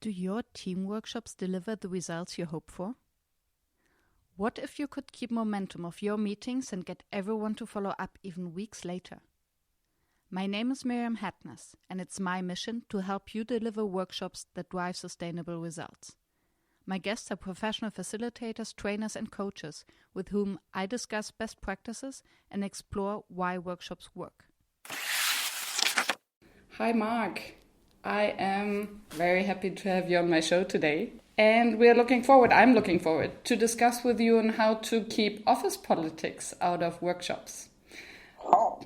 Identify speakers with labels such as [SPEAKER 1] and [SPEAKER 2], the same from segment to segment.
[SPEAKER 1] Do your team workshops deliver the results you hope for? What if you could keep momentum of your meetings and get everyone to follow up even weeks later? My name is Miriam Hatness, and it's my mission to help you deliver workshops that drive sustainable results. My guests are professional facilitators, trainers, and coaches with whom I discuss best practices and explore why workshops work. Hi, Mark. I am very happy to have you on my show today. And I'm looking forward to discuss with you on how to keep office politics out of workshops.
[SPEAKER 2] Oh.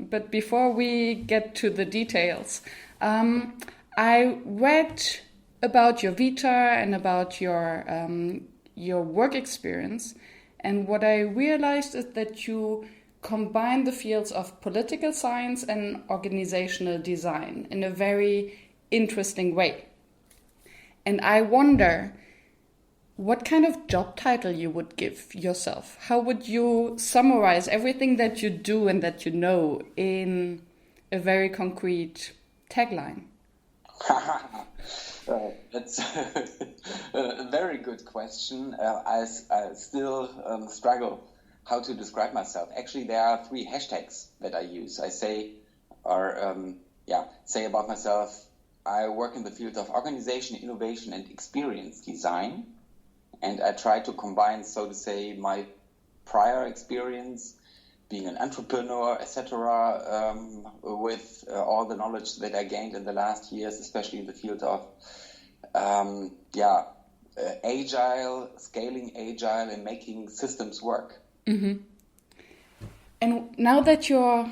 [SPEAKER 1] But before we get to the details, I read about your vita and about your work experience. And what I realized is that you combine the fields of political science and organizational design in a very interesting way. And I wonder what kind of job title you would give yourself. How would you summarize everything that you do and that you know in a very concrete tagline?
[SPEAKER 2] That's a very good question. I still struggle how to describe myself. Actually, there are 3 hashtags that I use. I say about myself, I work in the field of organization, innovation, and experience design. And I try to combine, so to say, my prior experience, being an entrepreneur, etc., with all the knowledge that I gained in the last years, especially in the field of agile, scaling agile, and making systems work.
[SPEAKER 1] Mm-hmm. And now that you're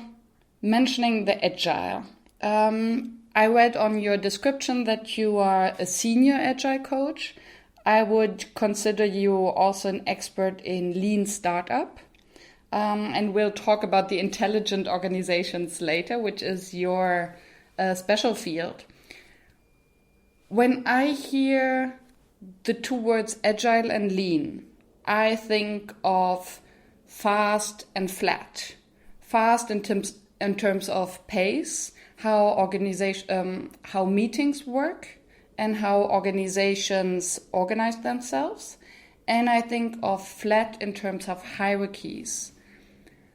[SPEAKER 1] mentioning the agile, I read on your description that you are a senior agile coach. I would consider you also an expert in lean startup. And we'll talk about the intelligent organizations later, which is your special field. When I hear the 2 words agile and lean, I think of fast and flat. Fast in terms of pace, how meetings work, and how organizations organize themselves. And I think of flat in terms of hierarchies.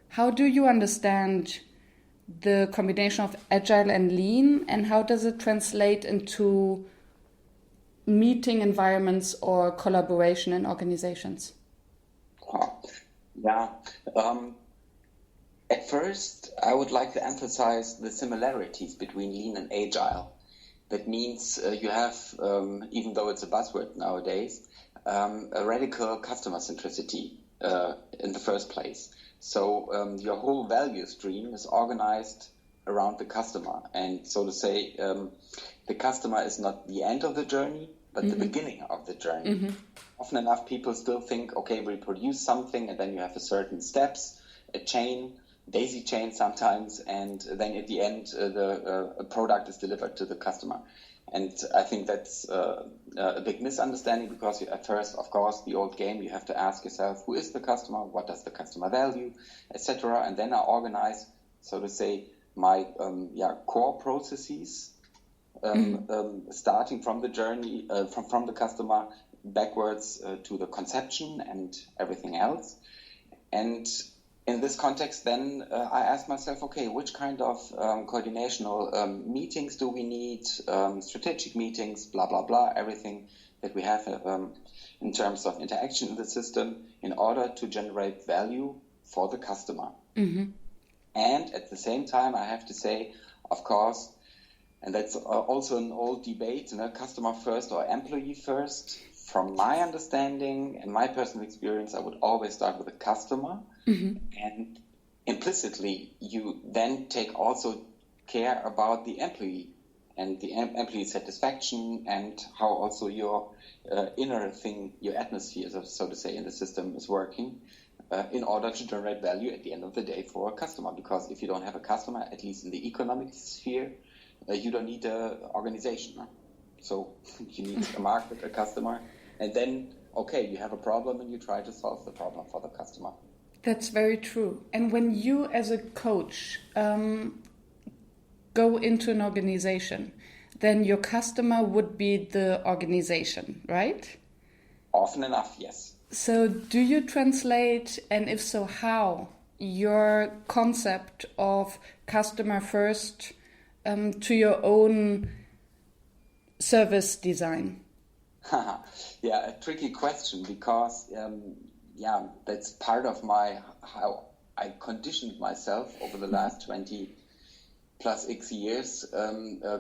[SPEAKER 1] How do you understand the combination of agile and lean, and how does it translate into meeting environments or collaboration in organizations?
[SPEAKER 2] Yeah. At first, I would like to emphasize the similarities between lean and agile. That means you have, even though it's a buzzword nowadays, a radical customer centricity in the first place. So your whole value stream is organized around the customer. And so to say, the customer is not the end of the journey, but the beginning of the journey. Mm-hmm. Often enough, people still think, okay, we produce something, and then you have a certain steps, a chain, daisy chain sometimes, and then at the end, the product is delivered to the customer. And I think that's a big misunderstanding, because at first, of course, the old game, you have to ask yourself, who is the customer? What does the customer value, etc. And then I organize, so to say, my core processes, starting from the journey, from the customer backwards to the conception and everything else. And in this context, then I asked myself, okay, which kind of coordinational meetings do we need, strategic meetings, blah, blah, blah, everything that we have in terms of interaction in the system in order to generate value for the customer. Mm-hmm. And at the same time, I have to say, of course, and that's also an old debate, customer first or employee first. From my understanding and my personal experience, I would always start with the customer. Mm-hmm. And implicitly, you then take also care about the employee and the employee satisfaction, and how also your inner thing, your atmosphere, so to say, in the system is working in order to generate value at the end of the day for a customer. Because if you don't have a customer, at least in the economic sphere, you don't need an organization. No? So you need a market, a customer, and then, okay, you have a problem and you try to solve the problem for the customer.
[SPEAKER 1] That's very true. And when you as a coach go into an organization, then your customer would be the organization, right?
[SPEAKER 2] Often enough, yes.
[SPEAKER 1] So do you translate, and if so, how, your concept of customer first to your own service design?
[SPEAKER 2] Yeah, a tricky question because, that's part of how I conditioned myself over the last 20 plus X years,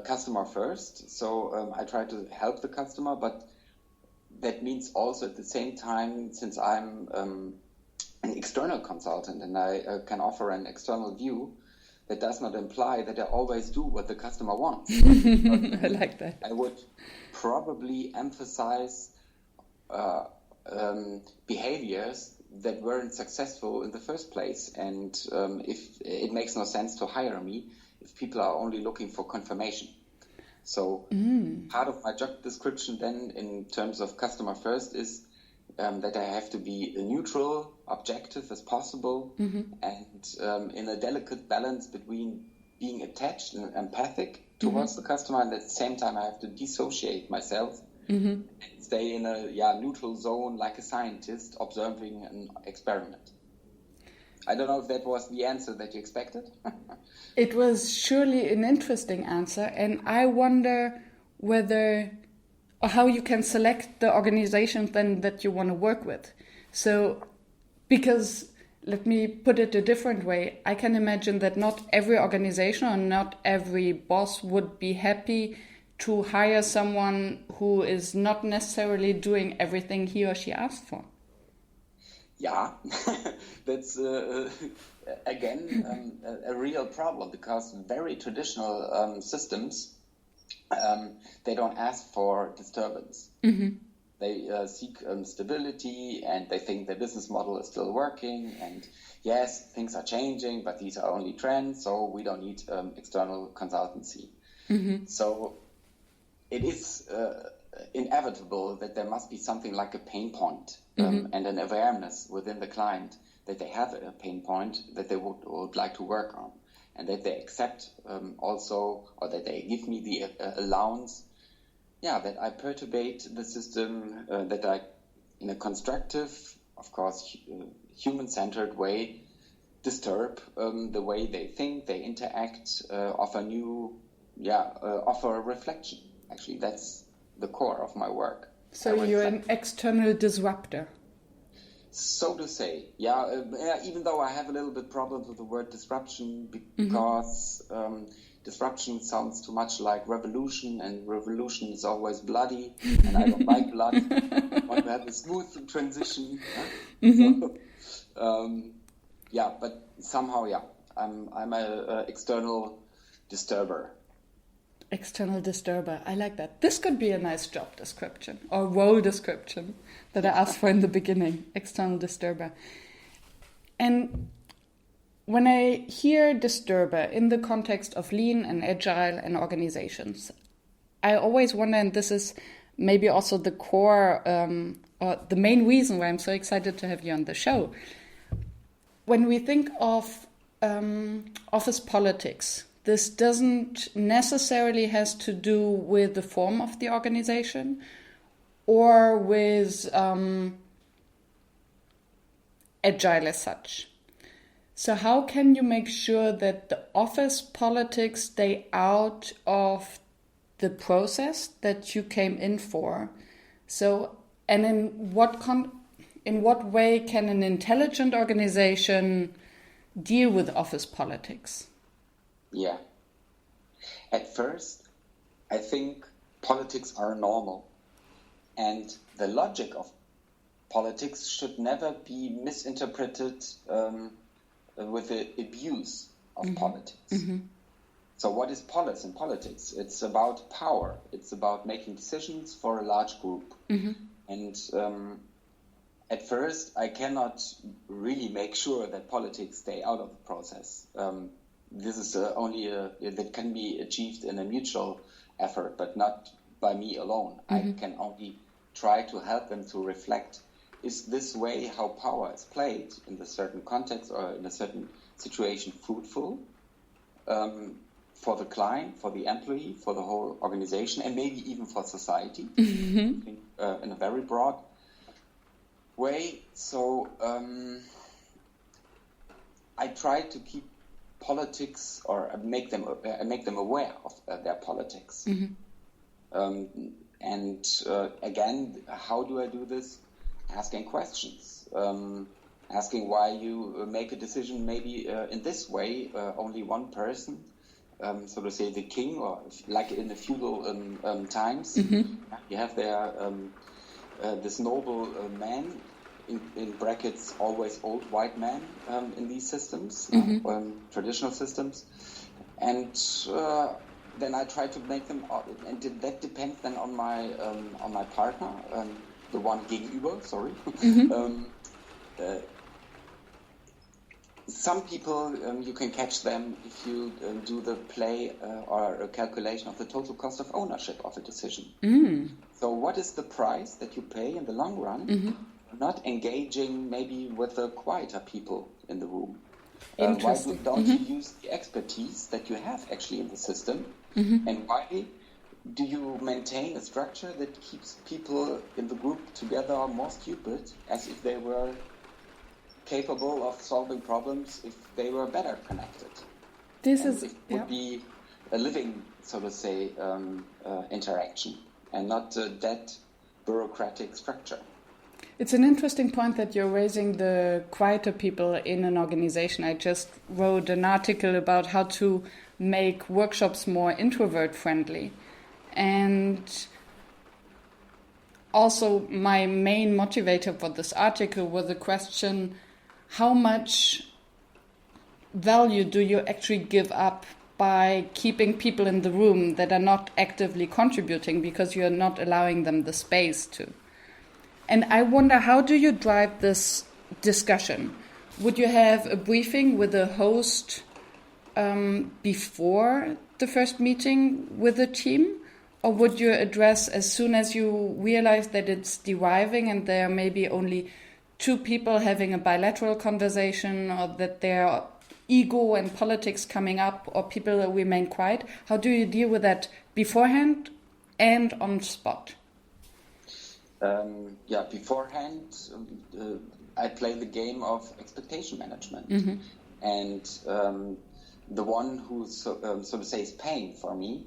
[SPEAKER 2] customer first. So I try to help the customer, but that means also at the same time, since I'm an external consultant and I can offer an external view, that does not imply that I always do what the customer wants.
[SPEAKER 1] I like that.
[SPEAKER 2] I would probably emphasize behaviors that weren't successful in the first place. And if it makes no sense to hire me if people are only looking for confirmation. So part of my job description then in terms of customer first is that I have to be neutral, objective as possible, and in a delicate balance between being attached and empathic towards the customer, and at the same time I have to dissociate myself and stay in a neutral zone like a scientist observing an experiment. I don't know if that was the answer that you expected.
[SPEAKER 1] It was surely an interesting answer, and I wonder whether or how you can select the organizations then that you want to work with. So, because let me put it a different way, I can imagine that not every organization or not every boss would be happy to hire someone who is not necessarily doing everything he or she asked for.
[SPEAKER 2] Yeah, that's again a real problem because very traditional systems, they don't ask for disturbance. They seek stability, and they think their business model is still working. And yes, things are changing, but these are only trends, so we don't need external consultancy. So it is inevitable that there must be something like a pain point and an awareness within the client that they have a pain point that they would like to work on, and that they accept also, or that they give me the allowance, that I perturbate the system, that I, in a constructive, of course, human-centered way, disturb the way they think, they interact, offer new, offer a reflection. Actually, that's the core of my work.
[SPEAKER 1] So you're an external disruptor.
[SPEAKER 2] So to say, even though I have a little bit problems with the word disruption because disruption sounds too much like revolution, and revolution is always bloody, and I don't like blood. I want to have a smooth transition. But somehow, I'm a external disturber.
[SPEAKER 1] External disturber. I like that. This could be a nice job description or role description that I asked for in the beginning. External disturber. And when I hear disturber in the context of lean and agile and organizations, I always wonder, and this is maybe also the core or the main reason why I'm so excited to have you on the show. When we think of office politics, this doesn't necessarily has to do with the form of the organization or with agile as such. So how can you make sure that the office politics stay out of the process that you came in for? So, and in what way can an intelligent organization deal with office politics?
[SPEAKER 2] Yeah. At first, I think politics are normal. And the logic of politics should never be misinterpreted with the abuse of politics. So what is polis in politics? It's about power. It's about making decisions for a large group. And at first, I cannot really make sure that politics stay out of the process. This is only that can be achieved in a mutual effort, but not by me alone. I can only try to help them to reflect, is this way how power is played in a certain context or in a certain situation fruitful for the client, for the employee, for the whole organization, and maybe even for society in a very broad way. So I try to keep politics or make them aware of their politics. And again, how do I do this? Asking questions, asking why you make a decision maybe in this way, only one person, so to say the king, or like in the feudal times, you have there this noble man, in brackets, always old white man in these systems, traditional systems. And then I try to make them, and that depends then on my partner, the one gegenüber, sorry. Some people, you can catch them if you do the play or a calculation of the total cost of ownership of a decision. So what is the price that you pay in the long run, not engaging maybe with the quieter people in the room? Why don't you use the expertise that you have actually in the system? And why do you maintain a structure that keeps people in the group together more stupid, as if they were capable of solving problems if they were better connected? It would be a living, so to say, interaction, and not that bureaucratic structure.
[SPEAKER 1] It's an interesting point that you're raising the quieter people in an organization. I just wrote an article about how to make workshops more introvert friendly. And also my main motivator for this article was the question, how much value do you actually give up by keeping people in the room that are not actively contributing because you're not allowing them the space to? And I wonder, how do you drive this discussion? Would you have a briefing with the host before the first meeting with the team? Or would you address as soon as you realize that it's deriving and there are maybe only two people having a bilateral conversation, or that there are ego and politics coming up, or people that remain quiet? How do you deal with that beforehand and on spot?
[SPEAKER 2] Beforehand, I play the game of expectation management. And the one who, so to say, is paying for me,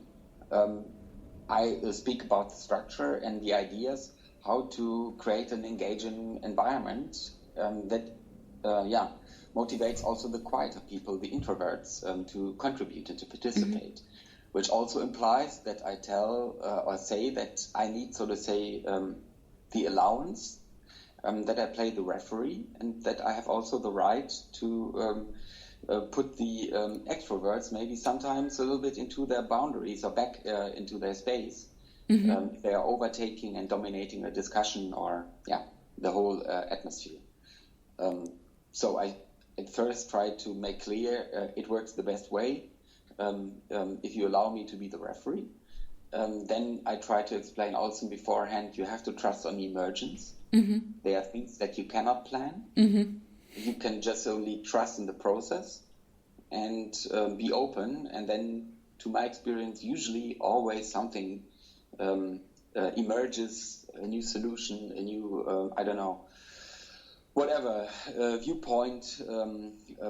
[SPEAKER 2] I speak about the structure and the ideas, how to create an engaging environment that motivates also the quieter people, the introverts, to contribute and to participate, which also implies that I tell or say that I need, so to say, the allowance, that I play the referee, and that I have also the right to put the extroverts maybe sometimes a little bit into their boundaries or back into their space. If they are overtaking and dominating a discussion or the whole atmosphere. So I at first try to make clear it works the best way if you allow me to be the referee. Then I try to explain also beforehand, you have to trust on emergence. There are things that you cannot plan. You can just only trust in the process and be open. And then, to my experience, usually always something emerges, a new solution, a new, whatever, viewpoint,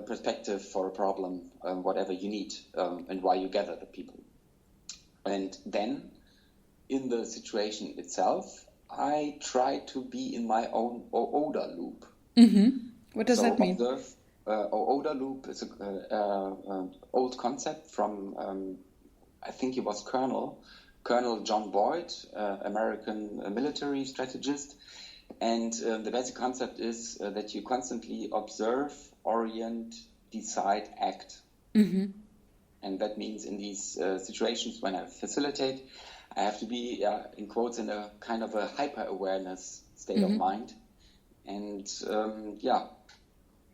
[SPEAKER 2] perspective for a problem, whatever you need, and why you gather the people. And then, in the situation itself, I try to be in my own OODA loop.
[SPEAKER 1] What does that mean?
[SPEAKER 2] Observe, OODA loop is an old concept from, I think it was Colonel John Boyd, American military strategist. And the basic concept is that you constantly observe, orient, decide, act. And that means in these situations when I facilitate, I have to be, in quotes, in a kind of a hyper-awareness state of mind. And,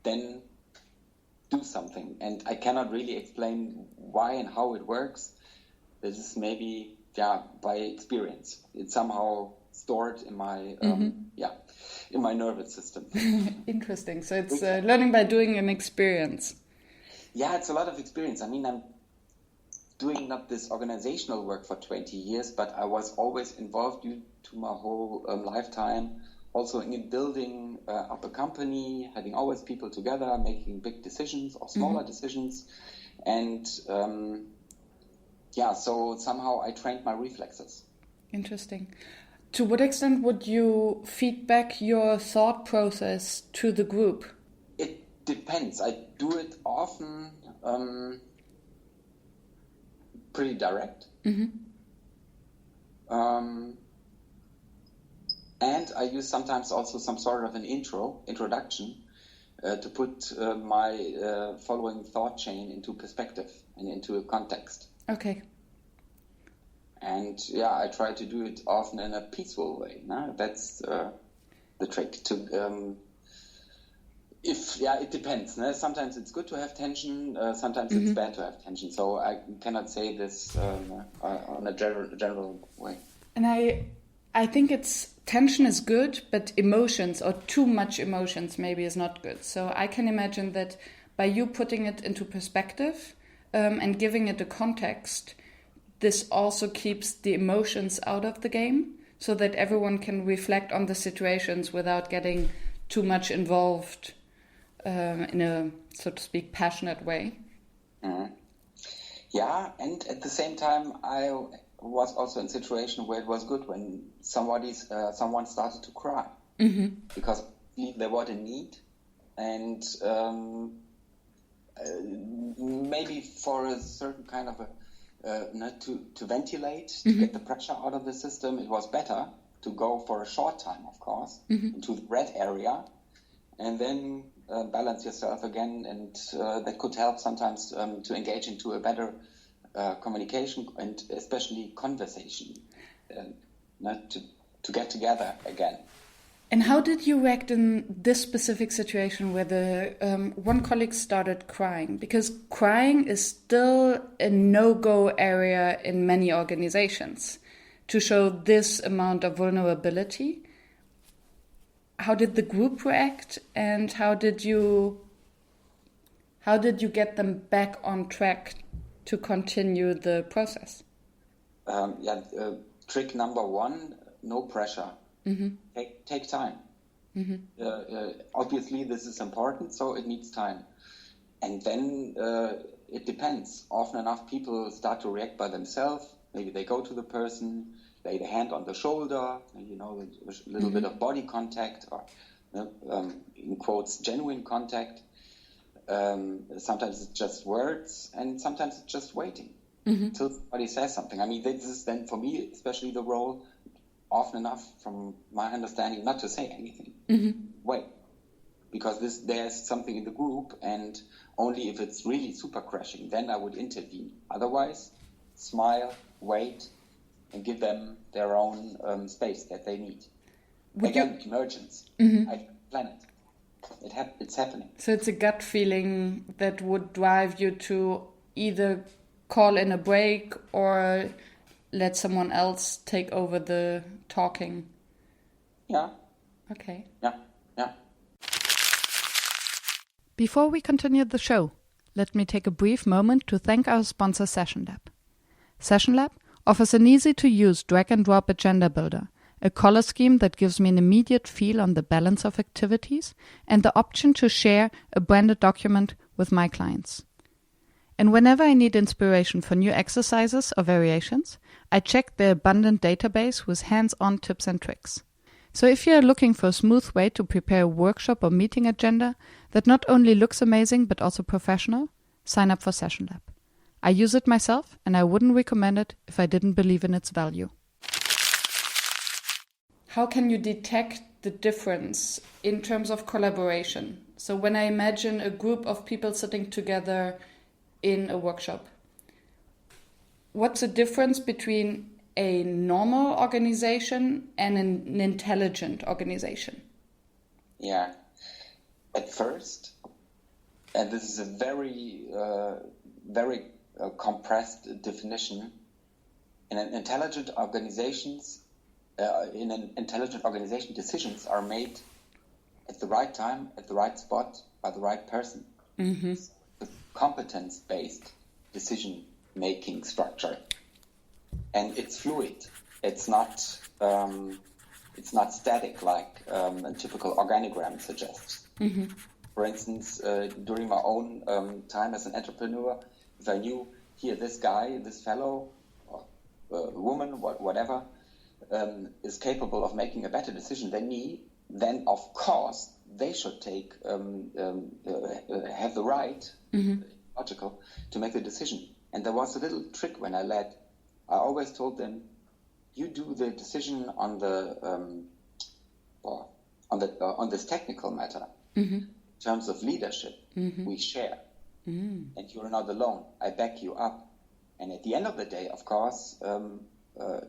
[SPEAKER 2] then do something. And I cannot really explain why and how it works. This is maybe, by experience. It's somehow stored in my, in my nervous system.
[SPEAKER 1] Interesting. So it's learning by doing an experience.
[SPEAKER 2] Yeah, it's a lot of experience. I mean, I'm doing not this organizational work for 20 years, but I was always involved due to my whole lifetime, also in building up a company, having always people together, making big decisions or smaller decisions. And so somehow I trained my reflexes.
[SPEAKER 1] Interesting. To what extent would you feedback your thought process to the group?
[SPEAKER 2] It depends. I do it often pretty direct. And I use sometimes also some sort of an introduction to put my following thought chain into perspective and into a context.
[SPEAKER 1] Okay.
[SPEAKER 2] And I try to do it often in a peaceful way. No? That's the trick. It depends. No? Sometimes it's good to have tension. Sometimes it's bad to have tension. So I cannot say this on a general way.
[SPEAKER 1] And I think tension is good, but emotions or too much emotions maybe is not good. So I can imagine that by you putting it into perspective and giving it a context, this also keeps the emotions out of the game so that everyone can reflect on the situations without getting too much involved in a, so to speak, passionate way.
[SPEAKER 2] Yeah, and at the same time, I was also in a situation where it was good when someone started to cry because there was a need, and maybe for a certain kind of to ventilate, to get the pressure out of the system, it was better to go for a short time, of course, into the red area, and then balance yourself again, and that could help sometimes to engage into a better communication and especially conversation, to get together again.
[SPEAKER 1] And how did you react in this specific situation where the one colleague started crying? Because crying is still a no-go area in many organizations to show this amount of vulnerability. How did the group react, and how did you get them back on track to continue the process?
[SPEAKER 2] Trick number one: no pressure. Take time. Obviously, this is important, so it needs time. And then it depends. Often enough, people start to react by themselves. Maybe they go to the person, lay the hand on the shoulder, a little bit of body contact, or in quotes, genuine contact. Sometimes it's just words, and sometimes it's just waiting till somebody says something. I mean, this is then for me, especially the role, often enough, from my understanding, not to say anything. Wait, because there's something in the group, and only if it's really super crashing, then I would intervene. Otherwise, smile, wait, and give them their own space that they need. Emergence. I plan it. It's happening.
[SPEAKER 1] So it's a gut feeling that would drive you to either call in a break or let someone else take over the talking.
[SPEAKER 2] Yeah.
[SPEAKER 1] Okay.
[SPEAKER 2] Yeah.
[SPEAKER 1] Before we continue the show, let me take a brief moment to thank our sponsor Session Lab. Session Lab offers an easy-to-use drag-and-drop agenda builder, a color scheme that gives me an immediate feel on the balance of activities, and the option to share a branded document with my clients. And whenever I need inspiration for new exercises or variations, I check the abundant database with hands-on tips and tricks. So if you are looking for a smooth way to prepare a workshop or meeting agenda that not only looks amazing but also professional, sign up for Session Lab. I use it myself, and I wouldn't recommend it if I didn't believe in its value. How can you detect the difference in terms of collaboration? So when I imagine a group of people sitting together in a workshop, what's the difference between a normal organization and an intelligent organization?
[SPEAKER 2] Yeah. At first, and this is a very, very compressed definition, in an intelligent organization, decisions are made at the right time, at the right spot, by the right person. The competence-based decision making structure, and it's fluid. It's not static like a typical organigram suggests. For instance, during my own time as an entrepreneur, if I knew here this guy, this fellow, or woman, whatever, is capable of making a better decision than me, then of course they should take have the right, logical, to make the decision. And there was a little trick when I led. I always told them, you do the decision on the on this technical matter. In terms of leadership, we share, and you're not alone. I back you up. And at the end of the day, of course,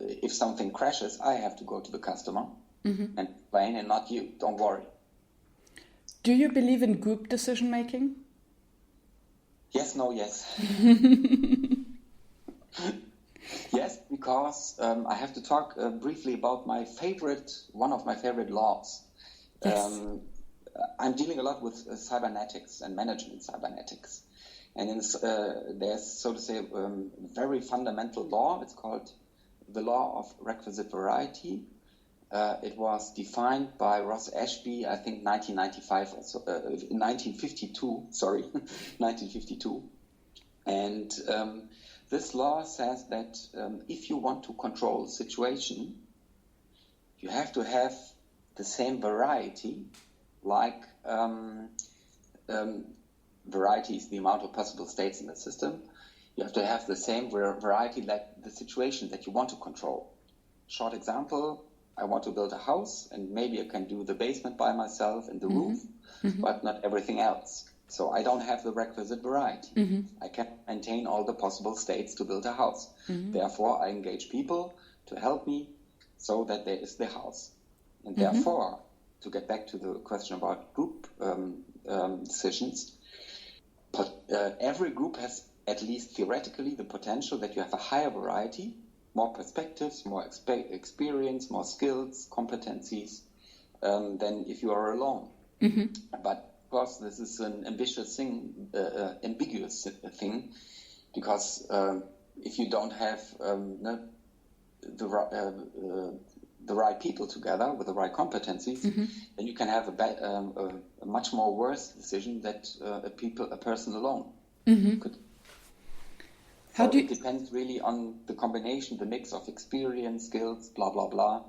[SPEAKER 2] if something crashes, I have to go to the customer and explain, and not you. Don't worry.
[SPEAKER 1] Do you believe in group decision making?
[SPEAKER 2] Yes, no, yes. Yes, because I have to talk briefly about one of my favorite laws. Yes. I'm dealing a lot with cybernetics and management cybernetics. And there's, so to say, a very fundamental law. It's called the law of requisite variety. It was defined by Ross Ashby, I think 1952, sorry, 1952. And this law says that if you want to control a situation, you have to have the same variety, like variety is the amount of possible states in the system. You have to have the same variety like the situation that you want to control. Short example, I want to build a house, and maybe I can do the basement by myself and the roof, but not everything else. So I don't have the requisite variety. I can't maintain all the possible states to build a house. Therefore, I engage people to help me so that there is the house. And therefore, to get back to the question about group decisions, but every group has, at least theoretically, the potential that you have a higher variety, more perspectives, more experience, more skills, competencies, than if you are alone. But of course, this is an ambiguous thing, because if you don't have the right people together with the right competencies, then you can have a much more worse decision that a person alone could. So it depends really on the combination, the mix of experience, skills, blah, blah, blah.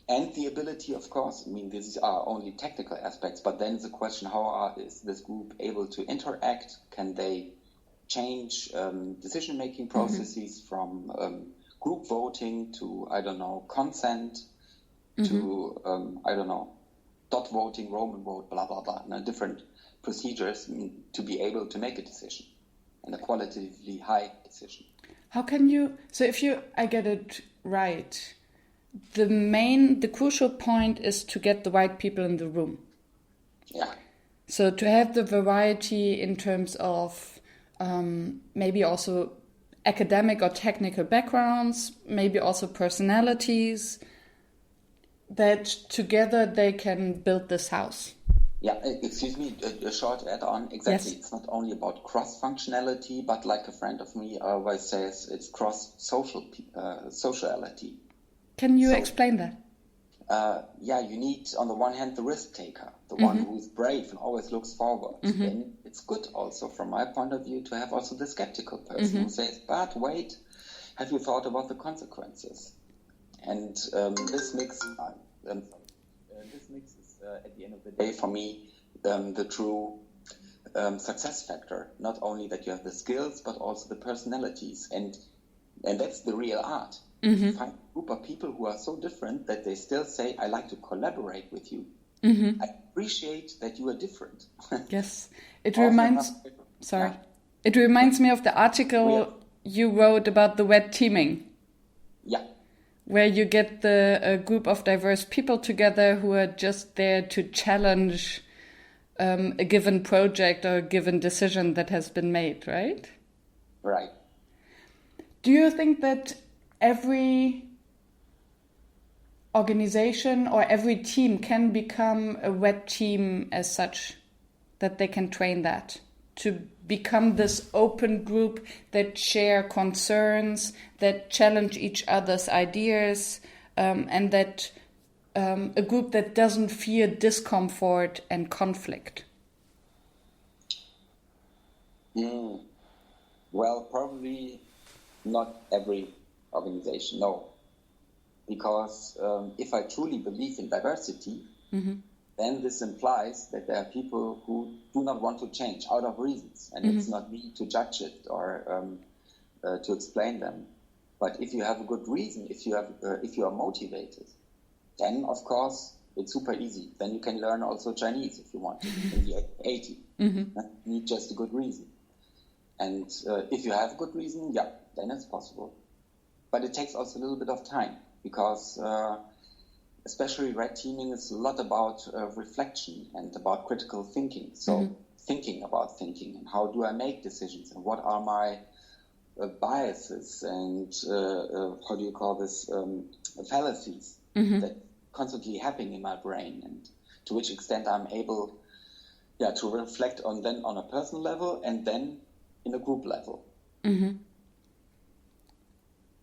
[SPEAKER 2] And the ability, of course. I mean, these are only technical aspects, but then the question, is this group able to interact? Can they change decision-making processes from group voting to, consent, to, dot voting, Roman vote, blah, blah, blah, different procedures to be able to make a decision, and a qualitatively high decision.
[SPEAKER 1] How can you, so if I get it right, the crucial point is to get the right people in the room.
[SPEAKER 2] Yeah.
[SPEAKER 1] So to have the variety in terms of maybe also academic or technical backgrounds, maybe also personalities, that together they can build this house.
[SPEAKER 2] Yeah, excuse me, a short add-on. Exactly. Yes. It's not only about cross-functionality, but like a friend of me always says, it's cross-sociality.
[SPEAKER 1] Can you explain that?
[SPEAKER 2] You need, on the one hand, the risk taker, the one who is brave and always looks forward. Then it's good also, from my point of view, to have also the skeptical person who says, but wait, have you thought about the consequences? And this mix is, at the end of the day, for me, the true success factor. Not only that you have the skills, but also the personalities. And that's the real art. Find a group of people who are so different that they still say, I like to collaborate with you. I appreciate that you are different.
[SPEAKER 1] Yes. It reminds me of the article you wrote about the red teaming.
[SPEAKER 2] Yeah.
[SPEAKER 1] Where you get a group of diverse people together who are just there to challenge a given project or a given decision that has been made, right?
[SPEAKER 2] Right.
[SPEAKER 1] Do you think that every organization or every team can become a red team as such, that they can train that? to become this open group that share concerns, that challenge each other's ideas, and that a group that doesn't fear discomfort and conflict?
[SPEAKER 2] Well, probably not every organization, no. Because if I truly believe in diversity, then this implies that there are people who do not want to change out of reasons. And it's not me to judge it or to explain them. But if you have a good reason, if you are motivated, then of course it's super easy. Then you can learn also Chinese if you want to in the 80. You need just a good reason. And if you have a good reason, yeah, then it's possible. But it takes also a little bit of time because especially red teaming is a lot about reflection and about critical thinking. So thinking about thinking and how do I make decisions and what are my biases and how do you call this, fallacies that constantly happening in my brain, and to which extent I'm able to reflect on then on a personal level and then in a group level.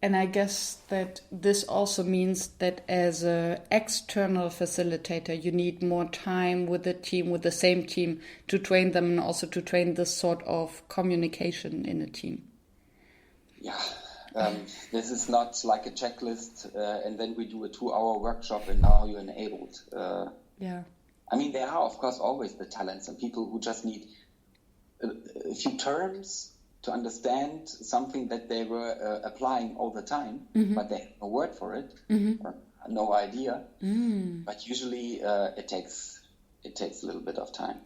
[SPEAKER 1] And I guess that this also means that as an external facilitator, you need more time with the team, with the same team, to train them and also to train this sort of communication in a team.
[SPEAKER 2] Yeah, this is not like a checklist and then we do a 2-hour workshop and now you're enabled. I mean, there are, of course, always the talents and people who just need a few terms to understand something that they were applying all the time, but they have no word for it, or no idea. But usually it takes a little bit of time.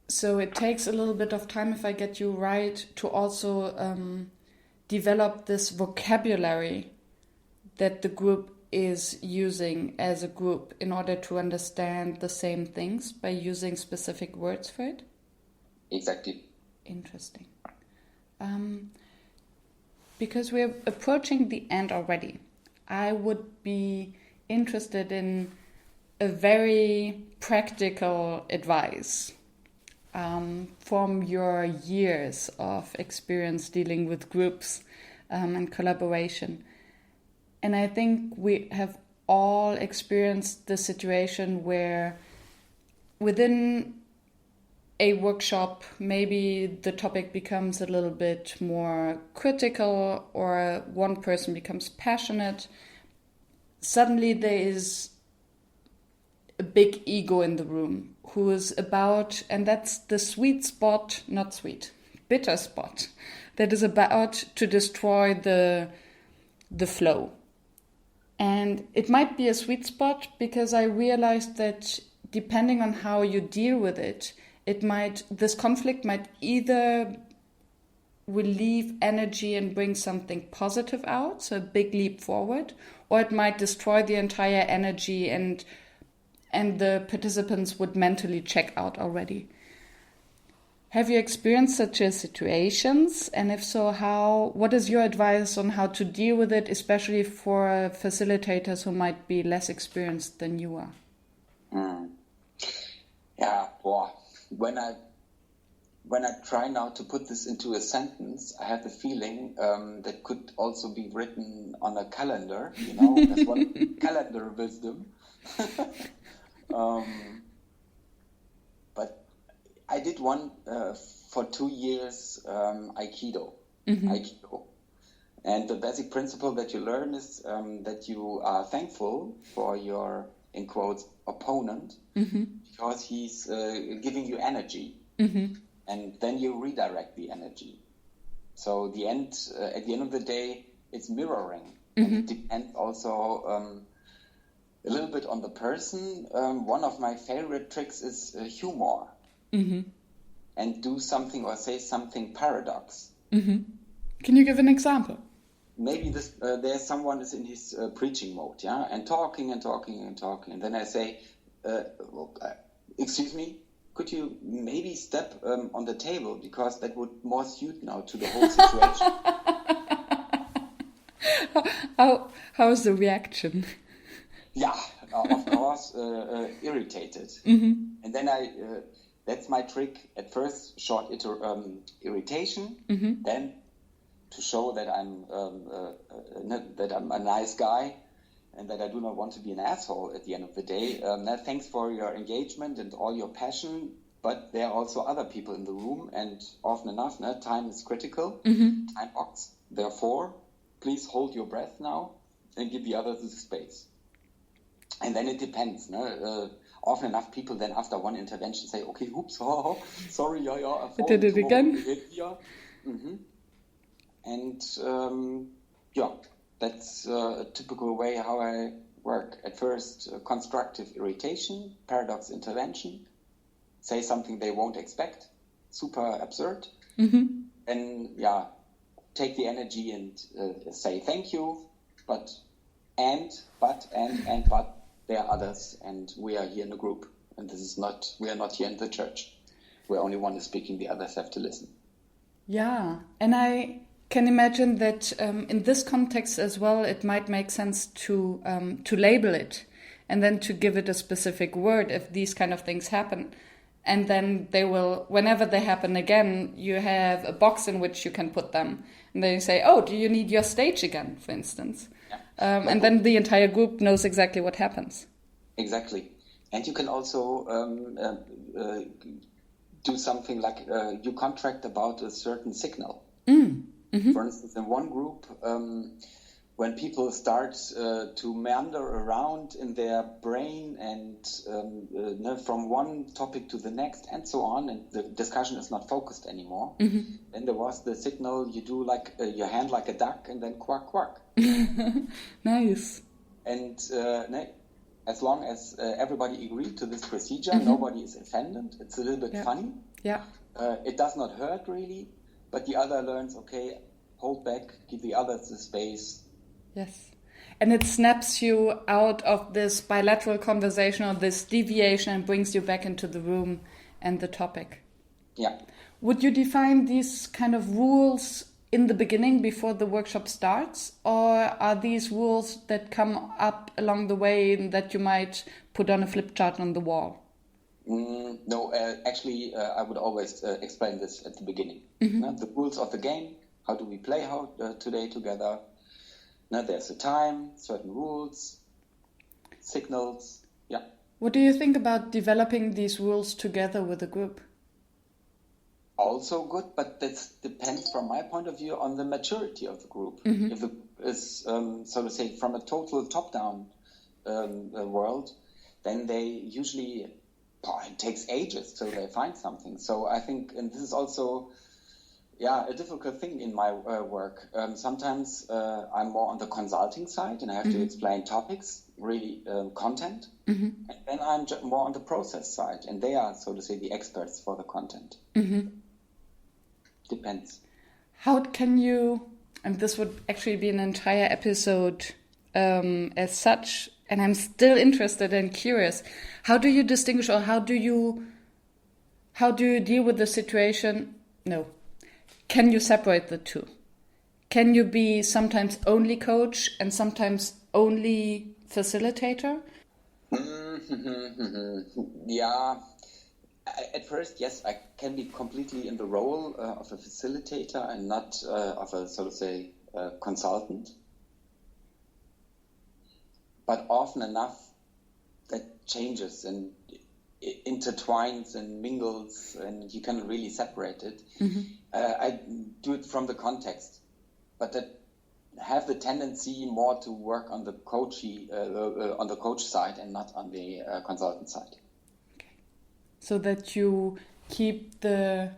[SPEAKER 1] So it takes a little bit of time, if I get you right, to also develop this vocabulary that the group is using as a group in order to understand the same things by using specific words for it?
[SPEAKER 2] Exactly.
[SPEAKER 1] Interesting. Because we're approaching the end already, I would be interested in a very practical advice from your years of experience dealing with groups and collaboration. And I think we have all experienced the situation where within a workshop, maybe the topic becomes a little bit more critical or one person becomes passionate. Suddenly there is a big ego in the room who is about, and that's the sweet spot, not sweet, bitter spot, that is about to destroy the flow. And it might be a sweet spot because I realized that depending on how you deal with it, this conflict might either relieve energy and bring something positive out, so a big leap forward, or it might destroy the entire energy and the participants would mentally check out already. Have you experienced such situations? And if so, what is your advice on how to deal with it, especially for facilitators who might be less experienced than you are?
[SPEAKER 2] When I try now to put this into a sentence, I have the feeling that could also be written on a calendar, that's one calendar wisdom. But I did one for 2 years, Aikido. Aikido. And the basic principle that you learn is that you are thankful for your, in quotes, opponent, because he's giving you energy. And then you redirect the energy. So at the end of the day, it's mirroring. And it depends also a little bit on the person. One of my favorite tricks is humour. And do something or say something paradox.
[SPEAKER 1] Can you give an example?
[SPEAKER 2] Maybe there's someone is in his preaching mode, and talking. And then I say, excuse me, could you maybe step on the table, because that would more suit now to the whole situation.
[SPEAKER 1] How is the reaction?
[SPEAKER 2] Yeah, of course, irritated. And then that's my trick. At first, short irritation, then to show that I'm a nice guy and that I do not want to be an asshole at the end of the day. Thanks for your engagement and all your passion, but there are also other people in the room, and often enough, time is critical, time box. Therefore, please hold your breath now and give the others the space. And then it depends. Often enough, people then after one intervention say, okay, oops, sorry, I
[SPEAKER 1] did it again.
[SPEAKER 2] And that's a typical way how I work. At first, constructive irritation, paradox intervention, say something they won't expect, super absurd. Then, take the energy and say thank you, but there are others, and we are here in a group, and we are not here in the church where only one is speaking, the others have to listen.
[SPEAKER 1] Yeah, and I can imagine that in this context as well, it might make sense to label it and then to give it a specific word if these kind of things happen. And then they will, whenever they happen again, you have a box in which you can put them. And then you say, oh, do you need your stage again, for instance? Yeah. And then the entire group knows exactly what happens.
[SPEAKER 2] Exactly. And you can also do something like you contract about a certain signal. For instance, in one group, when people start to meander around in their brain and from one topic to the next and so on, and the discussion is not focused anymore, then there was the signal you do like your hand like a duck and then quack, quack.
[SPEAKER 1] Nice.
[SPEAKER 2] And as long as everybody agreed to this procedure, nobody is offended. It's a little bit funny.
[SPEAKER 1] Yeah.
[SPEAKER 2] It does not hurt really, but the other learns, okay, hold back, give the others the space.
[SPEAKER 1] Yes. And it snaps you out of this bilateral conversation or this deviation and brings you back into the room and the topic.
[SPEAKER 2] Yeah.
[SPEAKER 1] Would you define these kind of rules in the beginning before the workshop starts? Or are these rules that come up along the way that you might put on a flip chart on the wall?
[SPEAKER 2] No, actually, I would always explain this at the beginning. The rules of the game, how do we play today together? Now there's a time, certain rules, signals, yeah.
[SPEAKER 1] What do you think about developing these rules together with a group?
[SPEAKER 2] Also good, but that depends from my point of view on the maturity of the group. If it is, so to say, from a total top-down world, then they usually, it takes ages till they find something. So I think, and this is also a difficult thing in my work. Sometimes I'm more on the consulting side and I have to explain topics, really content. And then I'm more on the process side and they are, so to say, the experts for the content. Depends. How
[SPEAKER 1] can you, and this would actually be an entire episode as such, and I'm still interested and curious, how do you distinguish or how do you deal with the situation? No. Can you separate the two? Can you be sometimes only coach and sometimes only facilitator?
[SPEAKER 2] Yeah. At first, yes, I can be completely in the role of a facilitator and not of a, so to say, consultant. But often enough, that changes and intertwines and mingles, and you can really separate it. I do it from the context, but that have the tendency more to work on the coach side and not on the consultant side.
[SPEAKER 1] Okay. So that you keep the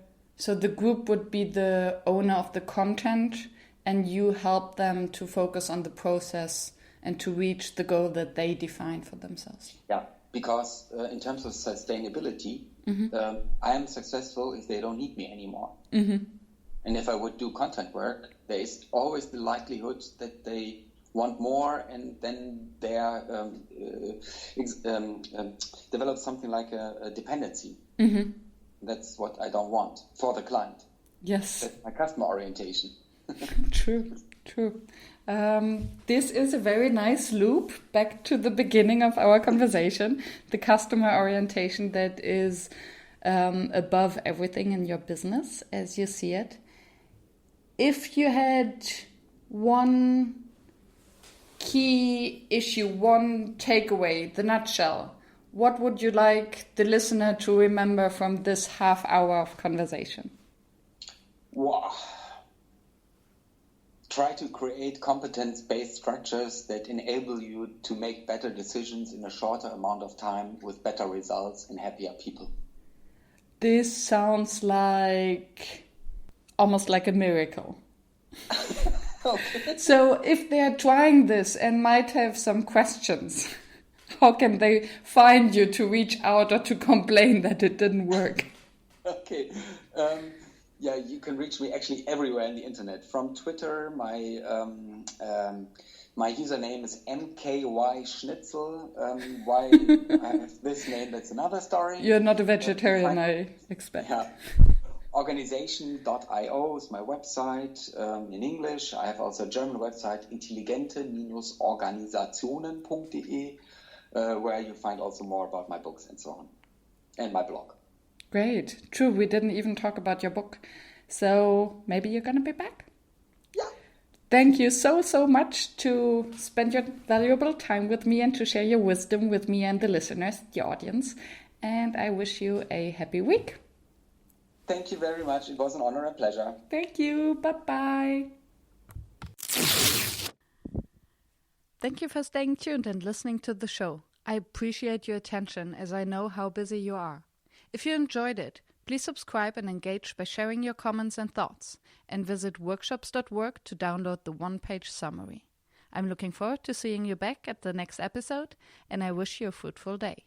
[SPEAKER 1] group would be the owner of the content, and you help them to focus on the process and to reach the goal that they define for themselves.
[SPEAKER 2] Yeah. Because in terms of sustainability, I am successful if they don't need me anymore. And if I would do content work, there is always the likelihood that they want more and then they develop something like a dependency. That's what I don't want for the client.
[SPEAKER 1] Yes.
[SPEAKER 2] That's my customer orientation.
[SPEAKER 1] True. This is a very nice loop back to the beginning of our conversation, the customer orientation that is above everything in your business as you see it. If you had one key issue, one takeaway, the nutshell, what would you like the listener to remember from this half hour of conversation?
[SPEAKER 2] Wow. Try to create competence-based structures that enable you to make better decisions in a shorter amount of time with better results and happier people.
[SPEAKER 1] This sounds like almost like a miracle.
[SPEAKER 2] Okay.
[SPEAKER 1] So if they're trying this and might have some questions, how can they find you to reach out or to complain that it didn't work?
[SPEAKER 2] Okay. Yeah, you can reach me actually everywhere on the internet. From Twitter, my username is mkyschnitzel. Why I have this name, that's another story.
[SPEAKER 1] You're not a vegetarian, I expect.
[SPEAKER 2] Yeah. Organization.io is my website in English. I have also a German website, intelligente-organisationen.de, where you find also more about my books and so on, and my blog.
[SPEAKER 1] Great. True, we didn't even talk about your book. So maybe you're going to be back?
[SPEAKER 2] Yeah.
[SPEAKER 1] Thank you so much to spend your valuable time with me and to share your wisdom with me and the listeners, the audience. And I wish you a happy week.
[SPEAKER 2] Thank you very much. It was an honor and pleasure.
[SPEAKER 1] Thank you. Bye-bye. Thank you for staying tuned and listening to the show. I appreciate your attention as I know how busy you are. If you enjoyed it, please subscribe and engage by sharing your comments and thoughts, and visit workshops.work to download the one-page summary. I'm looking forward to seeing you back at the next episode, and I wish you a fruitful day.